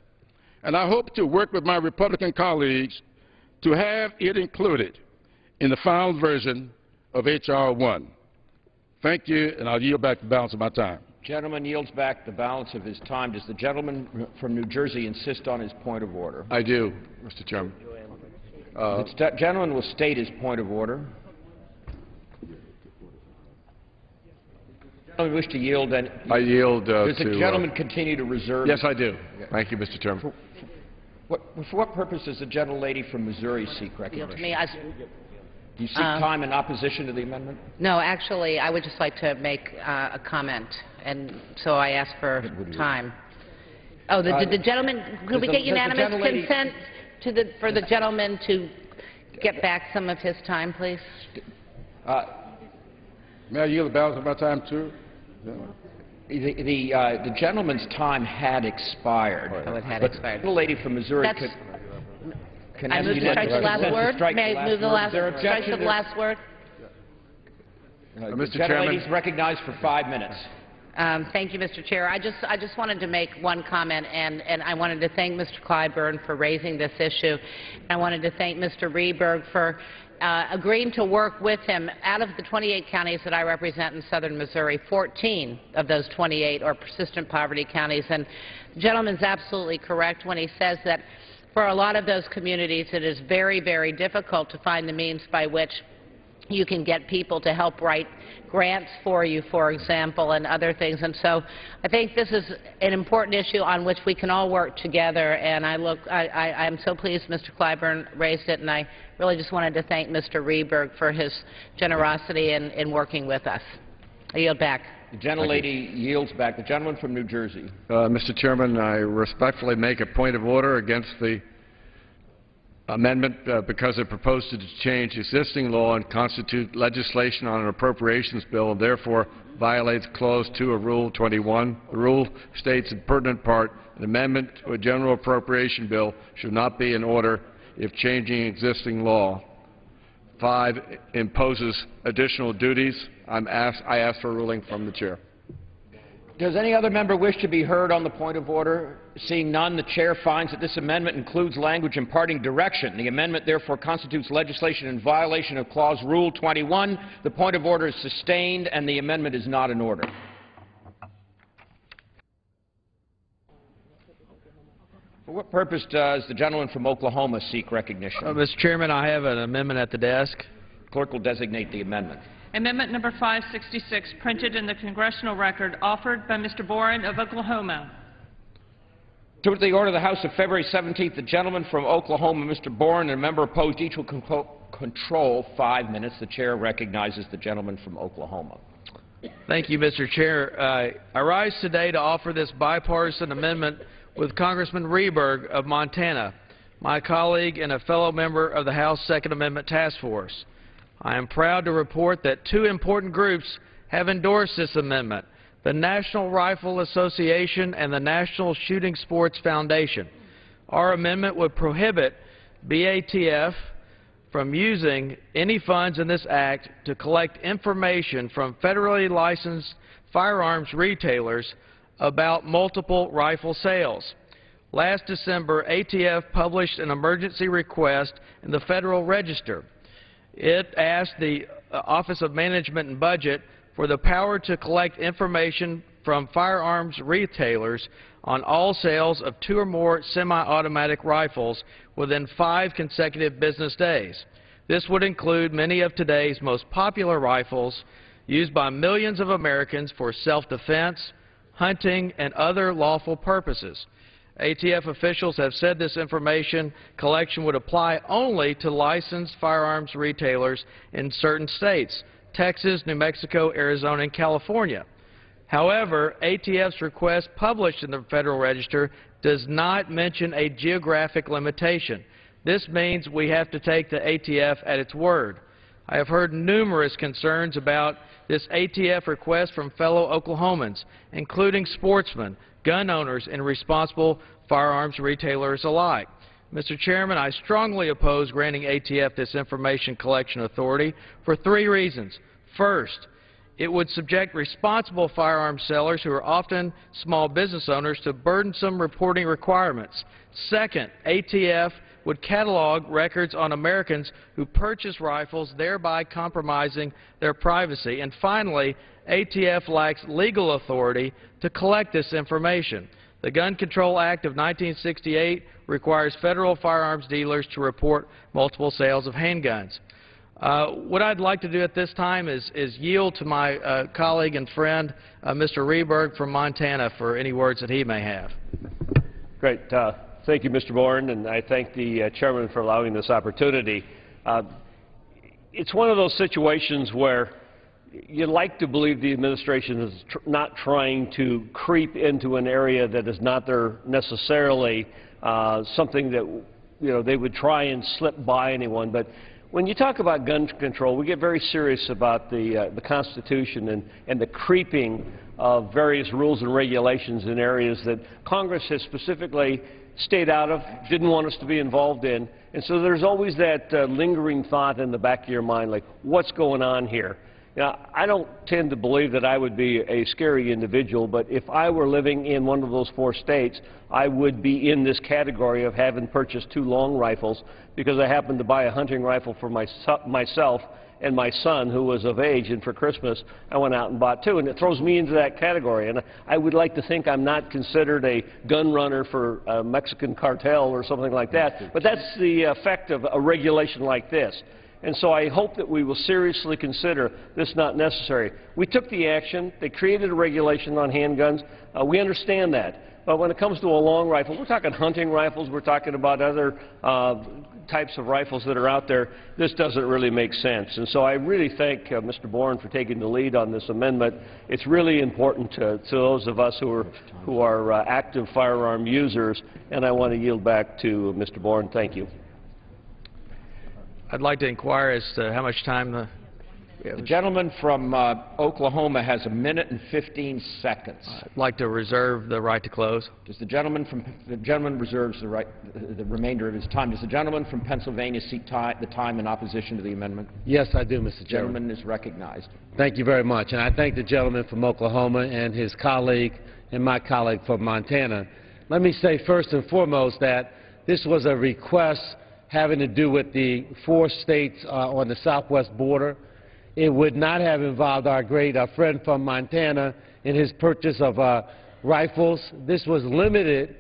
and I hope to work with my Republican colleagues to have it included in the final version of H.R. 1. Thank you, and I'll yield back the balance of my time. Gentleman yields back the balance of his time. Does the gentleman from New Jersey insist on his point of order? I do, Mr. Chairman. The gentleman will state his point of order. I wish to yield. I yield Does the gentleman continue to reserve? Yes, I do. Thank you, Mr. Chairman. For what purpose does the gentlelady from Missouri seek recognition? To me, Do you seek time in opposition to the amendment? No, actually, I would just like to make a comment, and so I ask for time. Oh, did the gentleman, could we get unanimous consent for the gentleman to get back some of his time, please? May I yield the balance of my time, too? The gentleman's time had expired. Oh, it had expired. The lady from Missouri can I move to strike the last word? May I move the last word? strike the last word? Mr. Chairman. The gentlelady is recognized for 5 minutes. Thank you, Mr. Chair. I just wanted to make one comment, and I wanted to thank Mr. Clyburn for raising this issue. I wanted to thank Mr. Rehberg for agreeing to work with him. Out of the 28 counties that I represent in southern Missouri, 14 of those 28 are persistent poverty counties. And the gentleman's absolutely correct when he says that for a lot of those communities it is very, very difficult to find the means by which you can get people to help write grants for you, for example, and other things. And so I think this is an important issue on which we can all work together. And I'm so pleased Mr. Clyburn raised it, and I really just wanted to thank Mr. Rehberg for his generosity in working with us. I yield back. The gentlelady yields back. The gentleman from New Jersey. Mr. Chairman, I respectfully make a point of order against the amendment because it proposes to change existing law and constitute legislation on an appropriations bill and therefore violates Clause 2 of Rule 21. The rule states in pertinent part, an amendment to a general appropriation bill should not be in order if changing existing law. 5, imposes additional duties. I ask for a ruling from the chair. Does any other member wish to be heard on the point of order? Seeing none, the chair finds that this amendment includes language imparting direction. The amendment therefore constitutes legislation in violation of Clause Rule 21. The point of order is sustained, and the amendment is not in order. For what purpose does the gentleman from Oklahoma seek recognition? Mr. Chairman, I have an amendment at the desk. Clerk will designate the amendment. Amendment number 566, printed in the Congressional Record, offered by Mr. Boren of Oklahoma. To the order of the House of February 17th, the gentleman from Oklahoma, Mr. Boren, and a member opposed, each will control 5 minutes. The chair recognizes the gentleman from Oklahoma. Thank you, Mr. Chair. I rise today to offer this bipartisan amendment with Congressman Rehberg of Montana, my colleague and a fellow member of the House Second Amendment Task Force. I am proud to report that 2 important groups have endorsed this amendment: the National Rifle Association and the National Shooting Sports Foundation. Our amendment would prohibit BATF from using any funds in this act to collect information from federally licensed firearms retailers about multiple rifle sales. Last December, ATF published an emergency request in the Federal Register. It asked the Office of Management and Budget for the power to collect information from firearms retailers on all sales of 2 or more semi-automatic rifles within 5 consecutive business days. This would include many of today's most popular rifles used by millions of Americans for self-defense, hunting, and other lawful purposes. ATF officials have said this information collection would apply only to licensed firearms retailers in certain states: Texas, New Mexico, Arizona, and California. However, ATF's request published in the Federal Register does not mention a geographic limitation. This means we have to take the ATF at its word. I have heard numerous concerns about this ATF request from fellow Oklahomans, including sportsmen, gun owners, and responsible firearms retailers alike. Mr. Chairman, I strongly oppose granting ATF this information collection authority for 3 reasons. First, it would subject responsible firearms sellers, who are often small business owners, to burdensome reporting requirements. Second, ATF would catalog records on Americans who purchase rifles, thereby compromising their privacy. And finally, ATF lacks legal authority to collect this information. The Gun Control Act of 1968 requires federal firearms dealers to report multiple sales of handguns. What I'd like to do at this time is yield to my colleague and friend, Mr. Rehberg from Montana, for any words that he may have. Great. Thank you, Mr. Boren, and I thank the chairman for allowing this opportunity. It's one of those situations where you like to believe the administration is not trying to creep into an area that is not there necessarily, something that they would try and slip by anyone. But when you talk about gun control, we get very serious about the Constitution and the creeping of various rules and regulations in areas that Congress has specifically stayed out of, didn't want us to be involved in. And so there's always that lingering thought in the back of your mind, like, what's going on here? Now, I don't tend to believe that I would be a scary individual, but if I were living in one of those 4 states, I would be in this category of having purchased 2 long rifles because I happened to buy a hunting rifle for myself and my son, who was of age, and for Christmas I went out and bought 2, and it throws me into that category. And I would like to think I'm not considered a gun runner for a Mexican cartel or something like that, but that's the effect of a regulation like this. And so I hope that we will seriously consider this not necessary. We took the action. They created a regulation on handguns. We understand that. But when it comes to a long rifle, we're talking hunting rifles, we're talking about other types of rifles that are out there, this doesn't really make sense. And so I really thank Mr. Boren for taking the lead on this amendment. It's really important to those of us who are active firearm users, and I want to yield back to Mr. Boren. Thank you. I'd like to inquire as to how much time the gentleman from Oklahoma has 1 minute and 15 seconds. I'd like to reserve the right to close. Does the gentleman reserves the remainder of his time. Does the gentleman from Pennsylvania seek the time in opposition to the amendment? Yes, I do, Mr. Chairman. The gentleman is recognized. Thank you very much. And I thank the gentleman from Oklahoma and his colleague and my colleague from Montana. Let me say first and foremost that this was a request having to do with the 4 states on the southwest border. It would not have involved our friend from Montana in his purchase of rifles. This was limited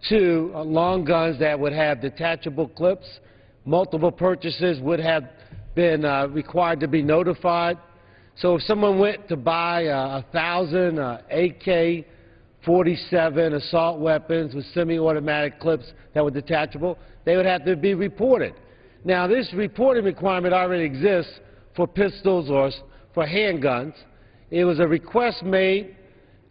to long guns that would have detachable clips. Multiple purchases would have been required to be notified. So if someone went to buy 1,000 AK-47 assault weapons with semi-automatic clips that were detachable, they would have to be reported. Now, this reporting requirement already exists for pistols or for handguns. It was a request made.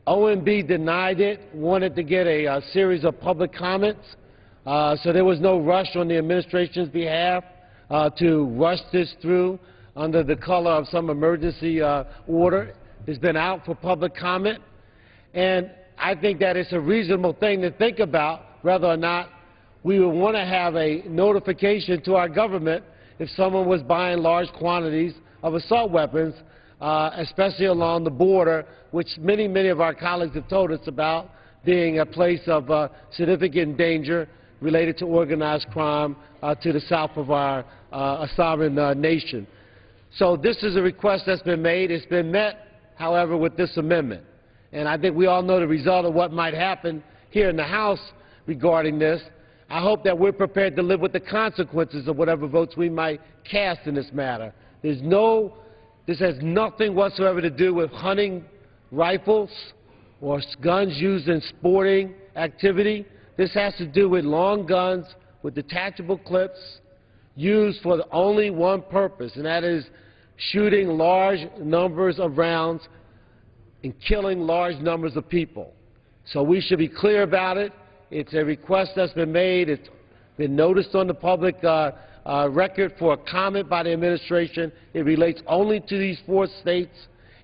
OMB denied it, wanted to get a series of public comments. So there was no rush on the administration's behalf to rush this through under the color of some emergency order. It's been out for public comment. And I think that it's a reasonable thing to think about whether or not we would want to have a notification to our government if someone was buying large quantities of assault weapons, especially along the border, which many of our colleagues have told us about being a place of significant danger related to organized crime to the south of our sovereign nation. So this is a request that's been made. It's been met, however, with this amendment. And I think we all know the result of what might happen here in the House regarding this. I hope that we're prepared to live with the consequences of whatever votes we might cast in this matter. This has nothing whatsoever to do with hunting rifles or guns used in sporting activity. This has to do with long guns with detachable clips used for only one purpose, and that is shooting large numbers of rounds and killing large numbers of people. So we should be clear about it. It's a request that's been made. It's been noticed on the public record for a comment by the administration. It relates only to these 4 states,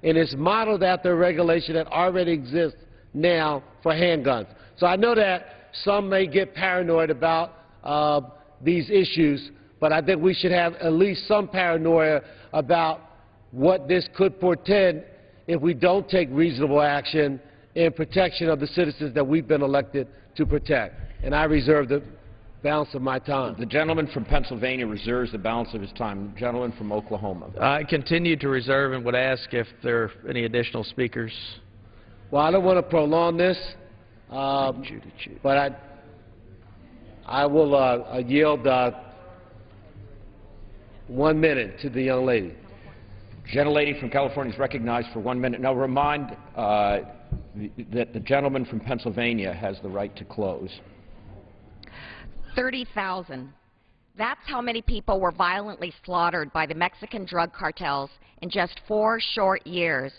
and it's modeled after a regulation that already exists now for handguns. So I know that some may get paranoid about these issues, but I think we should have at least some paranoia about what this could portend if we don't take reasonable action in protection of the citizens that we've been elected to protect. And I reserve the balance of my time. The gentleman from Pennsylvania reserves the balance of his time. The gentleman from Oklahoma. I continue to reserve and would ask if there are any additional speakers. Well, I don't want to prolong this, but I will yield 1 minute to the young lady. Gentlelady from California is recognized for 1 minute. Now remind that the gentleman from Pennsylvania has the right to close. 30,000. That's how many people were violently slaughtered by the Mexican drug cartels in just 4 short years.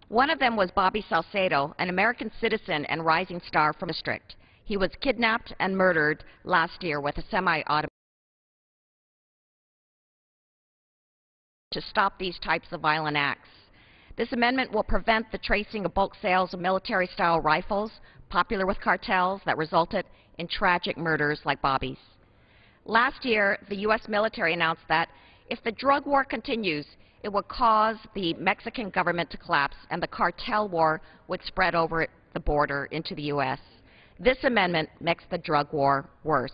One of them was Bobby Salcedo, an American citizen and rising star from the district. He was kidnapped and murdered last year with a semi-automatic to stop these types of violent acts. This amendment will prevent the tracing of bulk sales of military-style rifles popular with cartels that resulted in tragic murders like Bobby's. Last year, the U.S. military announced that if the drug war continues, it would cause the Mexican government to collapse and the cartel war would spread over the border into the U.S. This amendment makes the drug war worse.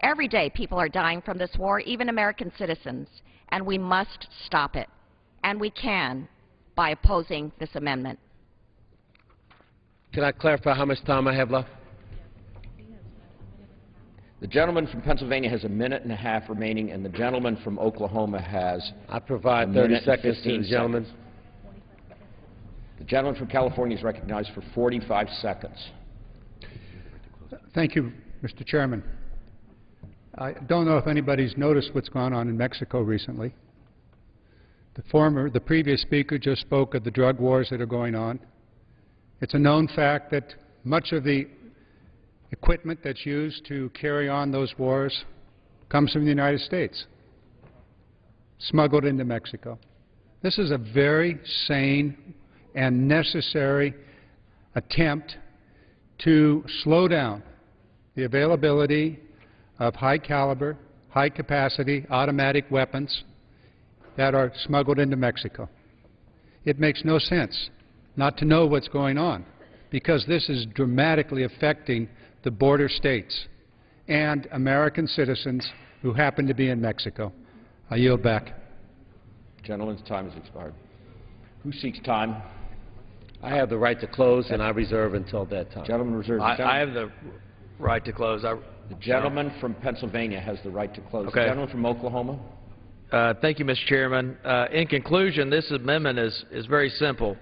Every day, people are dying from this war, even American citizens, and we must stop it. And we can by opposing this amendment. Can I clarify how much time I have left? The gentleman from Pennsylvania has 1.5 minutes remaining, and the gentleman from Oklahoma has I provide 30 seconds to the gentleman. The gentleman from California is recognized for 45 seconds. Thank you, Mr. Chairman. I don't know if anybody's noticed what's gone on in Mexico recently. The previous speaker just spoke of the drug wars that are going on. It's a known fact that much of the equipment that's used to carry on those wars comes from the United States, smuggled into Mexico. This is a very sane and necessary attempt to slow down the availability of high-caliber, high-capacity automatic weapons that are smuggled into Mexico. It makes no sense not to know what's going on, because this is dramatically affecting the border states and American citizens who happen to be in Mexico. I yield back. Gentleman's time has expired. Who seeks time? I have the right to close, and I reserve until that time. Gentleman reserves. Right to close. The gentleman from Pennsylvania has the right to close. Okay. The gentleman from Oklahoma. Thank you, Mr. Chairman. In conclusion, this amendment is very simple.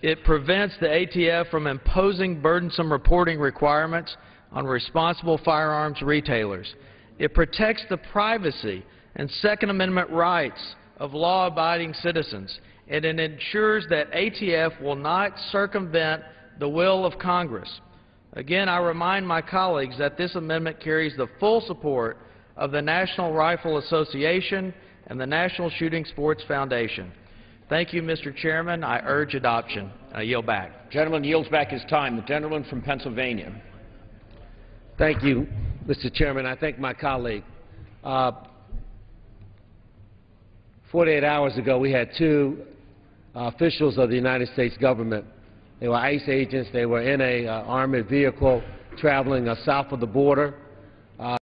It prevents the ATF from imposing burdensome reporting requirements on responsible firearms retailers. It protects the privacy and Second Amendment rights of law-abiding citizens, and it ensures that ATF will not circumvent the will of Congress. Again, I remind my colleagues that this amendment carries the full support of the National Rifle Association and the National Shooting Sports Foundation. Thank you, Mr. Chairman. I urge adoption. I yield back. Gentleman yields back his time. The gentleman from Pennsylvania. Thank you, Mr. Chairman. I thank my colleague. 48 hours ago, we had two officials of the United States government. They were ICE agents. They were in an armored vehicle traveling south of the border.